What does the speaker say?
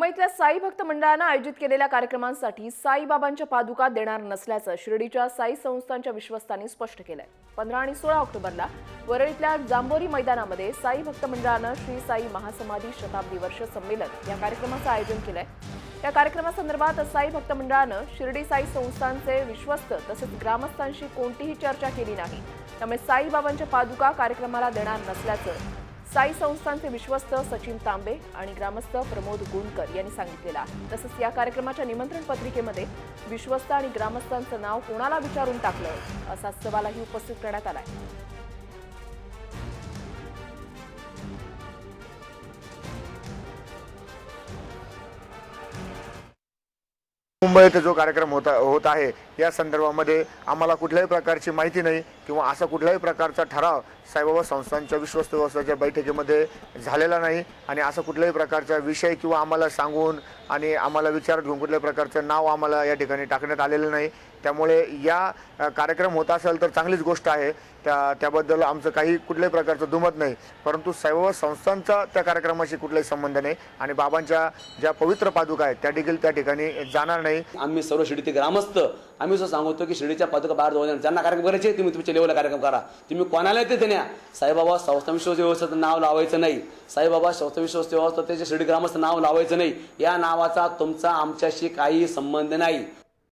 मुंबईतल्या साई भक्त मंडळानं आयोजित केलेल्या कार्यक्रमांसाठी साईबाबांच्या पादुका देणार नसल्याचं शिर्डीच्या साई संस्थानच्या विश्वस्तांनी स्पष्ट केलंय। 15 आणि 16 ऑक्टोबरला वरळीतल्या जांभोरी मैदानामध्ये साई भक्त मंडळानं श्री साई महासमाधी शताब्दी वर्ष संमेलन या कार्यक्रमाचं आयोजन केलंय। या कार्यक्रमासंदर्भात साई भक्त मंडळानं शिर्डी साई संस्थानचे विश्वस्त तसेच ग्रामस्थांशी कोणतीही चर्चा केली नाही। त्यामुळे साईबाबांच्या पादुका कार्यक्रमाला देणार नसल्याचं साई संस्थानचे विश्वस्त सचिन तांबे आणि ग्रामस्थ प्रमोद गुणकर यांनी सांगितलेलं आहे। तसंच या कार्यक्रमाच्या निमंत्रण पत्रिकेमध्ये विश्वस्त आणि ग्रामस्थांचं नाव कोणाला विचारून टाकलं असा सवालही उपस्थित करण्यात आलाय। मुंबईत जो कार्यक्रम होत आहे या संदर्भामध्ये आम्हाला कुठल्याही प्रकारची माहिती नाही किंवा असा कुठल्याही प्रकारचा ठराव साईबाबा संस्थांच्या विश्वस्त व्यवस्थेच्या बैठकीमध्ये झालेला नाही आणि असा कुठल्याही प्रकारचा विषय किंवा आम्हाला सांगून आणि आम्हाला विचारत घेऊन कुठल्याही प्रकारचं नाव आम्हाला या ठिकाणी टाकण्यात आलेलं नाही। त्यामुळे या कार्यक्रम होत असेल तर चांगलीच गोष्ट आहे, त्याबद्दल आमचं काही कुठल्याही प्रकारचं दुमत नाही, परंतु साईबाबा संस्थांचा त्या कार्यक्रमाशी कुठलाही संबंध नाही आणि बाबांच्या ज्या पवित्र पादुका आहेत त्या देखील त्या ठिकाणी जाणार नाही। आम्ही सर्व शिर्डीचे ग्रामस्थ आम्ही असं सांगतो की शिर्डीच्या पादुका बाहेर जाऊ नये, ज्यांना कार्यक्रम करायचे तुम्ही तुमच्या लेवलला कार्यक्रम करा, तुम्ही कोणाला येते न्या। साईबाबा संस्था विश्वास व्यवस्थेचं नाव लावायचं नाही, साईबाबा संस्था विश्वास व्यवस्था त्याचे शिर्डी ग्रामस्थ नाव लावायचं नाही, या नावाचा तुमचा आमच्याशी काही संबंध नाही।